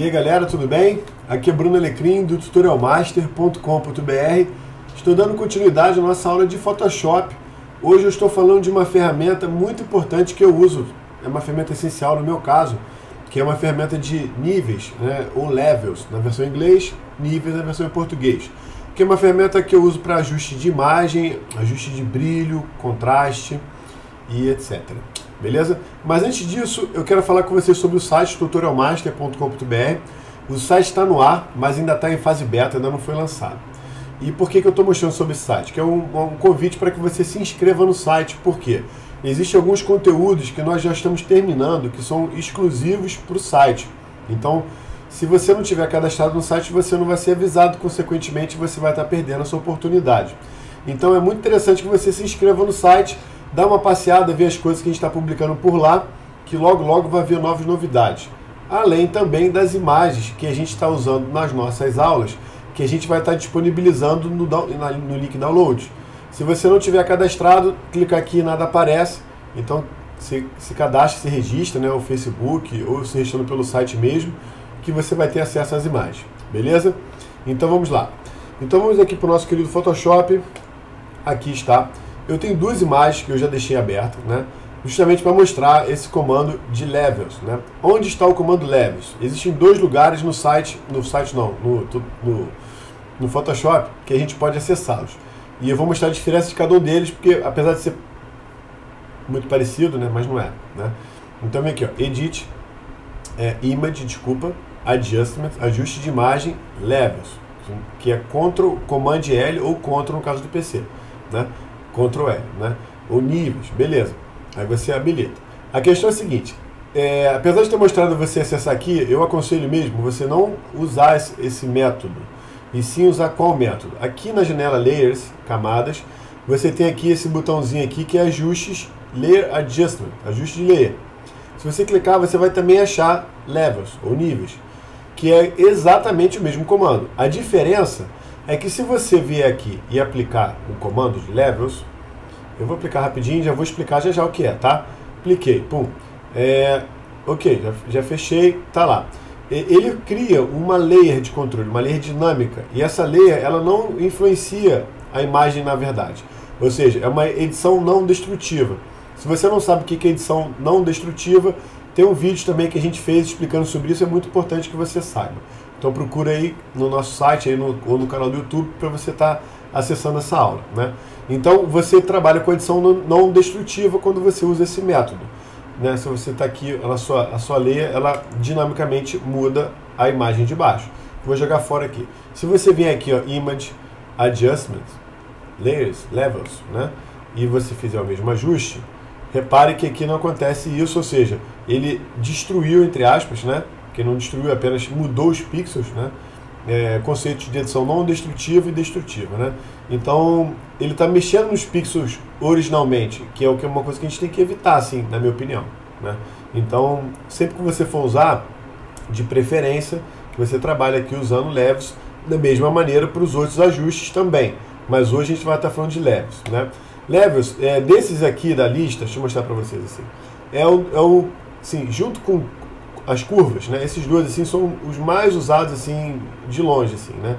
E aí galera, tudo bem? Aqui é Bruno Alecrim do tutorialmaster.com.br. Estou dando continuidade à nossa aula de Photoshop. Hoje eu estou falando de uma ferramenta muito importante que eu uso. É uma ferramenta essencial no meu caso, que é uma ferramenta de níveis, né, ou levels, na versão em inglês, níveis na versão em português. Que é uma ferramenta que eu uso para ajuste de imagem, ajuste de brilho, contraste e etc. Beleza? Mas antes disso, eu quero falar com vocês sobre o site tutorialmaster.com.br. O site está no ar, mas ainda está em fase beta, ainda não foi lançado. E por que eu estou mostrando sobre esse site? Que é um convite para que você se inscreva no site. Por quê? Existem alguns conteúdos que nós já estamos terminando, que são exclusivos para o site. Então, se você não tiver cadastrado no site, você não vai ser avisado, consequentemente você vai estar perdendo a sua oportunidade. Então é muito interessante que você se inscreva no site, dá uma passeada, vê as coisas que a gente está publicando por lá, que logo logo vai vir novas novidades. Além também das imagens que a gente está usando nas nossas aulas, que a gente vai estar disponibilizando no link download. Se você não tiver cadastrado, clica aqui e nada aparece. Então se cadastre, se registra, né, o Facebook ou se registrando pelo site mesmo, que você vai ter acesso às imagens. Beleza? Então vamos lá. Então vamos aqui para o nosso querido Photoshop. Aqui está. Eu tenho duas imagens que eu já deixei abertas, né? Justamente para mostrar esse comando de levels, né? Onde está o comando levels? Existem dois lugares no Photoshop que a gente pode acessá-los. E eu vou mostrar a diferença de cada um deles, porque apesar de ser muito parecido, né? Mas não é, né? Então vem aqui, ó, Edit, Image, desculpa, Adjustment, ajuste de imagem, levels, que é Command L ou Ctrl no caso do PC, né? Ctrl L, né? Ou níveis, beleza. Aí você habilita. A questão é a seguinte, apesar de ter mostrado você acessar aqui, eu aconselho mesmo você não usar esse método, e sim usar qual método? Aqui na janela Layers, Camadas, você tem aqui esse botãozinho aqui que é Ajustes, Layer Adjustment, ajuste de layer. Se você clicar, você vai também achar Levels, ou níveis, que é exatamente o mesmo comando. A diferença é que se você vier aqui e aplicar o comando de Levels, eu vou aplicar rapidinho, já vou explicar já o que é, tá? Apliquei, pum. Ok, já fechei, tá lá. Ele cria uma layer de controle, uma layer dinâmica, e essa layer, ela não influencia a imagem na verdade. Ou seja, é uma edição não destrutiva. Se você não sabe o que é edição não destrutiva, tem um vídeo também que a gente fez explicando sobre isso, é muito importante que você saiba. Então procura aí no nosso site aí ou no canal do YouTube para você estar acessando essa aula, né? Então você trabalha com edição não destrutiva quando você usa esse método, né? Se você está aqui, a sua layer, ela dinamicamente muda a imagem de baixo. Vou jogar fora aqui. Se você vier aqui, ó, Image, Adjustment, Layers, Levels, né? E você fizer o mesmo ajuste, repare que aqui não acontece isso, ou seja, ele destruiu, entre aspas, né? Que não destruiu, apenas mudou os pixels, né? Conceitos de edição não destrutiva e destrutiva, né? Então, ele está mexendo nos pixels originalmente, que é uma coisa que a gente tem que evitar, assim, na minha opinião, né? Então, sempre que você for usar, de preferência, que você trabalhe aqui usando levels da mesma maneira para os outros ajustes também. Mas hoje a gente vai estar falando de levels, né? Levels, desses aqui da lista, deixa eu mostrar para vocês assim, assim, junto com as curvas, né? Esses dois assim são os mais usados assim de longe, assim, né?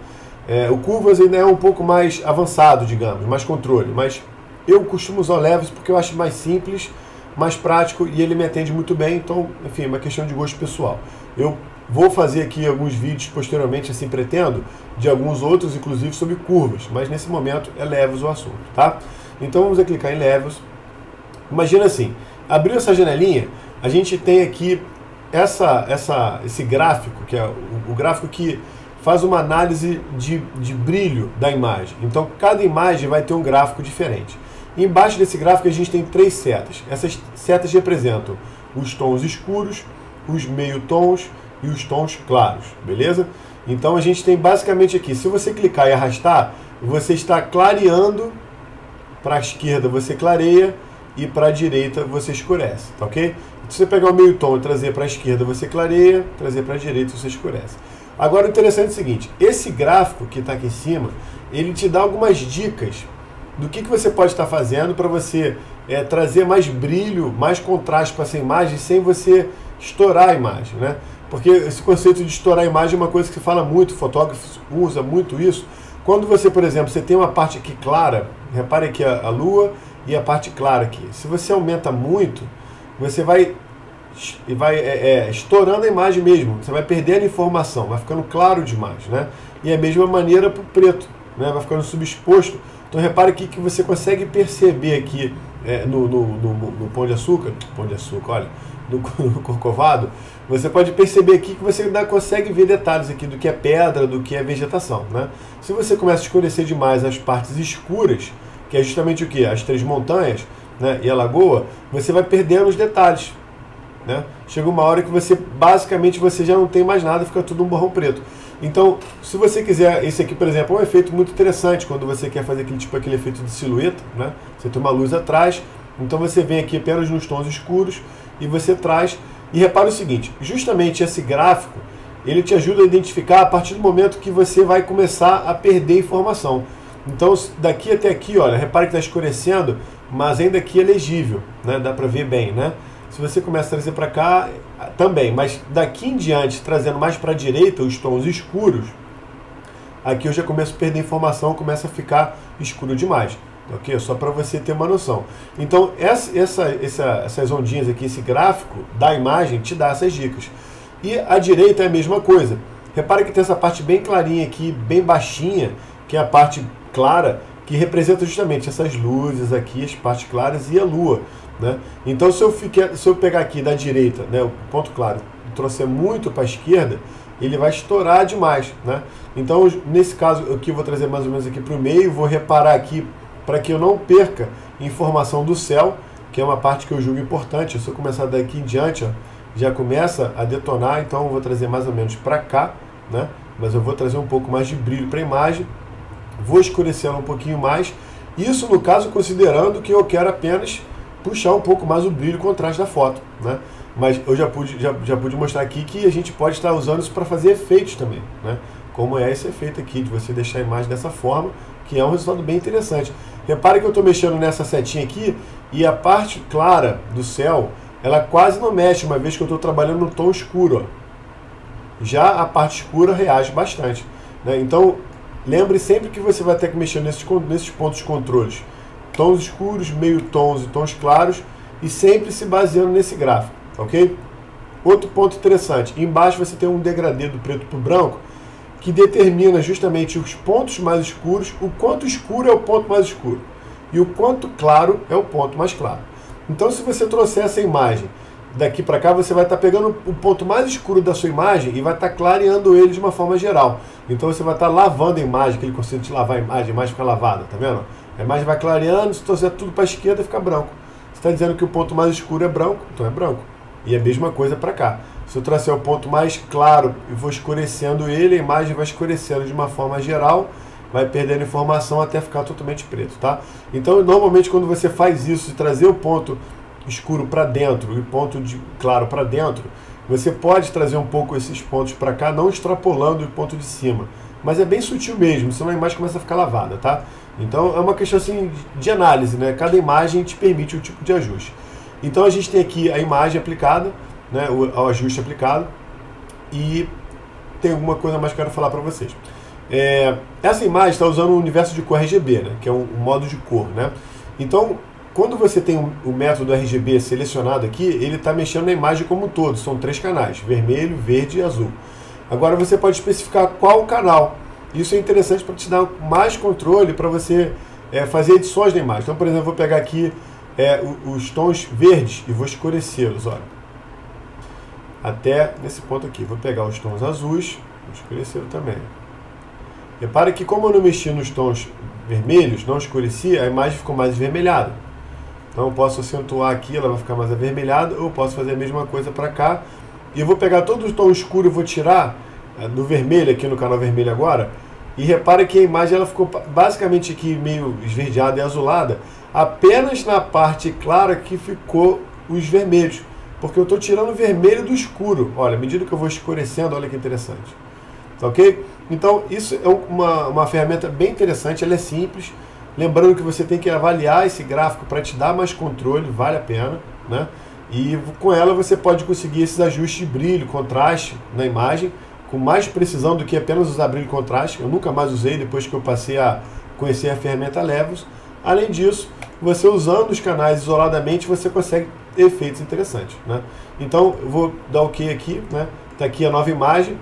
O curvas ainda é um pouco mais avançado, digamos, mais controle, mas eu costumo usar o levels porque eu acho mais simples, mais prático e ele me atende muito bem. Então, enfim, é uma questão de gosto pessoal. Eu vou fazer aqui alguns vídeos posteriormente, assim, pretendo, de alguns outros, inclusive sobre curvas, mas nesse momento é levels o assunto, tá? Então vamos clicar em levels. Imagina assim, abriu essa janelinha, a gente tem aqui esse gráfico, que é o gráfico que faz uma análise de brilho da imagem. Então cada imagem vai ter um gráfico diferente. E embaixo desse gráfico a gente tem três setas. Essas setas representam os tons escuros, os meio tons e os tons claros, beleza? Então a gente tem basicamente aqui, se você clicar e arrastar, você está clareando. Para a esquerda você clareia e para a direita você escurece, tá ok? Se você pegar o meio tom e trazer para a esquerda você clareia, trazer para a direita você escurece. Agora o interessante é o seguinte, esse gráfico que está aqui em cima, ele te dá algumas dicas do que você pode estar fazendo para você trazer mais brilho, mais contraste para essa imagem sem você estourar a imagem, né? Porque esse conceito de estourar a imagem é uma coisa que se fala muito, fotógrafo usa muito isso. Quando você, por exemplo, você tem uma parte aqui clara, repare aqui a lua e a parte clara aqui. Se você aumenta muito, você vai estourando a imagem mesmo, você vai perdendo informação, vai ficando claro demais, né? E a mesma maneira para o preto, né? Vai ficando subexposto. Então repare aqui que você consegue perceber aqui no pão de açúcar, olha, no corcovado, você pode perceber aqui que você ainda consegue ver detalhes aqui do que é pedra, do que é vegetação, né? Se você começa a escurecer demais as partes escuras, que é justamente o que? As três montanhas, né, e a lagoa, você vai perdendo os detalhes, né? Chega uma hora que você, basicamente, você já não tem mais nada, fica tudo um borrão preto. Então, se você quiser, esse aqui, por exemplo, é um efeito muito interessante, quando você quer fazer aquele efeito de silhueta, né? Você tem uma luz atrás, então você vem aqui apenas nos tons escuros, e você traz, e repara o seguinte, justamente esse gráfico, ele te ajuda a identificar a partir do momento que você vai começar a perder informação. Então, daqui até aqui, olha, repare que está escurecendo, mas ainda aqui é legível, né? Dá para ver bem, né? Se você começa a trazer para cá, também, mas daqui em diante, trazendo mais para a direita, os tons escuros, aqui eu já começo a perder informação, começa a ficar escuro demais. Ok? Só para você ter uma noção. Então, essas ondinhas aqui, esse gráfico da imagem, te dá essas dicas. E a direita é a mesma coisa. Repare que tem essa parte bem clarinha aqui, bem baixinha, que é a parte clara, que representa justamente essas luzes aqui, as partes claras e a lua, né? Então, se eu pegar aqui da direita, né, o ponto claro, e trouxer muito para a esquerda, ele vai estourar demais, né? Então, nesse caso aqui, eu vou trazer mais ou menos aqui para o meio, vou reparar aqui para que eu não perca informação do céu, que é uma parte que eu julgo importante. Se eu começar daqui em diante, ó, já começa a detonar, então eu vou trazer mais ou menos para cá, né? Mas eu vou trazer um pouco mais de brilho para a imagem, vou escurecê-la um pouquinho mais, isso no caso considerando que eu quero apenas puxar um pouco mais o brilho e contraste da foto, né? Mas eu já pude mostrar aqui que a gente pode estar usando isso para fazer efeitos também, né? Como é esse efeito aqui, de você deixar a imagem dessa forma, que é um resultado bem interessante. Repare que eu estou mexendo nessa setinha aqui e a parte clara do céu, ela quase não mexe, uma vez que eu estou trabalhando no tom escuro, ó. Já a parte escura reage bastante, né? Então, lembre sempre que você vai ter que mexer nesses pontos de controles. Tons escuros, meio tons e tons claros, e sempre se baseando nesse gráfico, ok? Outro ponto interessante, embaixo você tem um degradê do preto para o branco, que determina justamente os pontos mais escuros, o quanto escuro é o ponto mais escuro, e o quanto claro é o ponto mais claro. Então, se você trouxer essa imagem daqui para cá, você vai estar pegando o ponto mais escuro da sua imagem e vai estar clareando ele de uma forma geral. Então, você vai estar lavando a imagem, aquele conceito de lavar a imagem fica lavada, tá vendo? A imagem vai clareando, se trouxer tudo para a esquerda, fica branco. Você está dizendo que o ponto mais escuro é branco, então é branco. E a mesma coisa para cá. Se eu trouxer o ponto mais claro e vou escurecendo ele, a imagem vai escurecendo de uma forma geral, vai perdendo informação até ficar totalmente preto, tá? Então, normalmente, quando você faz isso, de trazer o ponto escuro para dentro e o ponto claro para dentro, você pode trazer um pouco esses pontos para cá, não extrapolando o ponto de cima. Mas é bem sutil mesmo, senão a imagem começa a ficar lavada, tá? Então, é uma questão assim de análise, né? Cada imagem te permite um tipo de ajuste. Então, a gente tem aqui a imagem aplicada, né, o ajuste aplicado, e tem alguma coisa mais que eu quero falar para vocês. Essa imagem está usando o universo de cor RGB, né, que é um modo de cor, né? Então, quando você tem o método RGB selecionado aqui, ele está mexendo na imagem como um todo, são 3 canais, vermelho, verde e azul. Agora você pode especificar qual canal. Isso é interessante para te dar mais controle para você fazer edições da imagem. Então, por exemplo, eu vou pegar aqui os tons verdes e vou escurecê-los, olha. Até nesse ponto aqui. Vou pegar os tons azuis, vou escurecê-los também. Repare que como eu não mexi nos tons vermelhos, não escureci, a imagem ficou mais esvermelhada. Então eu posso acentuar aqui, ela vai ficar mais avermelhada, ou eu posso fazer a mesma coisa para cá. E eu vou pegar todo o tom escuro e vou tirar do vermelho, aqui no canal vermelho agora, e repare que a imagem ela ficou basicamente aqui meio esverdeada e azulada, apenas na parte clara que ficou os vermelhos, porque eu estou tirando o vermelho do escuro. Olha, à medida que eu vou escurecendo, olha que interessante. Tá ok? Então, isso é uma ferramenta bem interessante, ela é simples. Lembrando que você tem que avaliar esse gráfico para te dar mais controle, vale a pena, né? E com ela você pode conseguir esses ajustes de brilho, contraste na imagem, com mais precisão do que apenas usar brilho e contraste. Eu nunca mais usei depois que eu passei a conhecer a ferramenta Levels. Além disso, você usando os canais isoladamente, você consegue efeitos interessantes, né? Então, eu vou dar OK aqui, né? Tá aqui a nova imagem.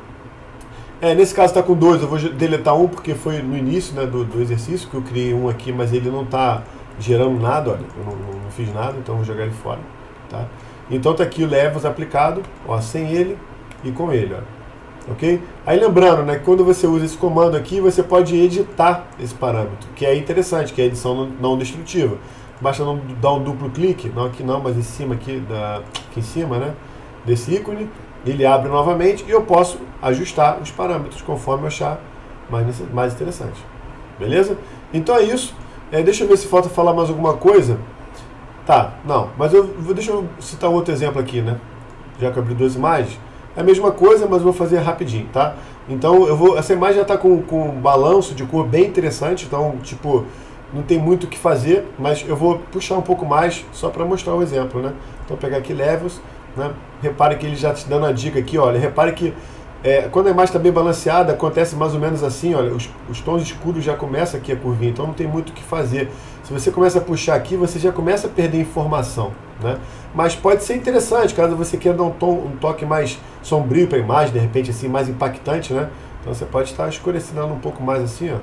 Nesse caso está com 2, eu vou deletar um porque foi no início, né, do exercício, que eu criei um aqui, mas ele não está gerando nada, olha, eu não fiz nada, então vou jogar ele fora, tá? Então tá aqui o Levels aplicado, ó, sem ele e com ele, ó, ok? Aí lembrando, né, que quando você usa esse comando aqui, você pode editar esse parâmetro, que é interessante, que é a edição não destrutiva. Basta não dar um duplo clique, não aqui não, mas em cima aqui em cima, né, desse ícone, ele abre novamente e eu posso ajustar os parâmetros conforme eu achar mais interessante. Beleza? Então é isso. Deixa eu ver se falta falar mais alguma coisa. Tá, não, mas deixa eu citar um outro exemplo aqui, né? Já que eu abri 2 imagens. É a mesma coisa, mas eu vou fazer rapidinho, tá? Então essa imagem já está com um balanço de cor bem interessante, então, tipo, não tem muito o que fazer, mas eu vou puxar um pouco mais só para mostrar o exemplo, né? Então, pegar aqui Levels, né? Repare que ele já te dando a dica aqui, olha, repare que quando a imagem está bem balanceada, acontece mais ou menos assim, olha, os tons escuros já começam aqui a curvinha, então não tem muito o que fazer. Se você começa a puxar aqui, você já começa a perder informação, né? Mas pode ser interessante, caso você queira dar um toque mais sombrio para a imagem, de repente assim, mais impactante, né? Então você pode estar escurecendo um pouco mais assim, ó,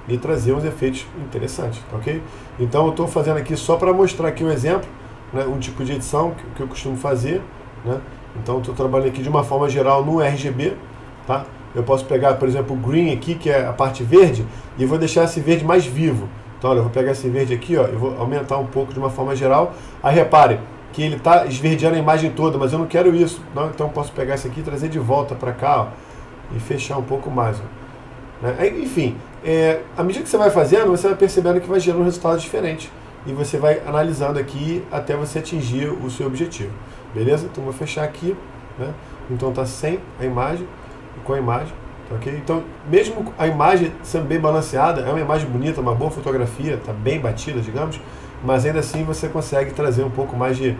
e trazer uns efeitos interessantes, ok? Então eu estou fazendo aqui só para mostrar aqui um exemplo, né, um tipo de edição que eu costumo fazer, né? Então estou trabalhando aqui de uma forma geral no RGB, tá? Eu posso pegar, por exemplo, o green aqui, que é a parte verde, e vou deixar esse verde mais vivo. Então, olha, eu vou pegar esse verde aqui, ó, eu vou aumentar um pouco de uma forma geral. Aí repare que ele está esverdeando a imagem toda, mas eu não quero isso, não? Então eu posso pegar esse aqui e trazer de volta para cá, ó, e fechar um pouco mais, ó, né? Enfim, à medida que você vai fazendo, você vai percebendo que vai gerando um resultado diferente. E você vai analisando aqui até você atingir o seu objetivo. Beleza? Então vou fechar aqui, né? Então tá sem a imagem e com a imagem, tá ok? Então, mesmo a imagem sendo bem balanceada, é uma imagem bonita, uma boa fotografia, tá bem batida, digamos, mas ainda assim você consegue trazer um pouco mais de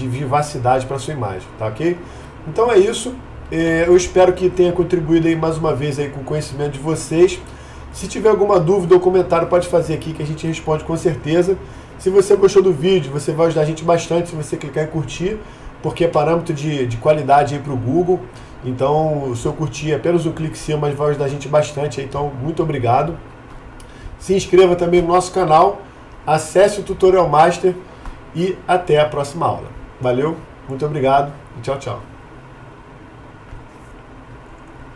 vivacidade para sua imagem, tá ok? Então é isso. Eu espero que tenha contribuído aí mais uma vez aí com o conhecimento de vocês. Se tiver alguma dúvida ou comentário, pode fazer aqui que a gente responde com certeza. Se você gostou do vídeo, você vai ajudar a gente bastante se você clicar em curtir, porque é parâmetro de qualidade aí para o Google. Então, se eu curtir, apenas um clique em cima, mas vai ajudar a gente bastante. Então, muito obrigado. Se inscreva também no nosso canal, acesse o Tutorial Master e até a próxima aula. Valeu, muito obrigado e tchau, tchau.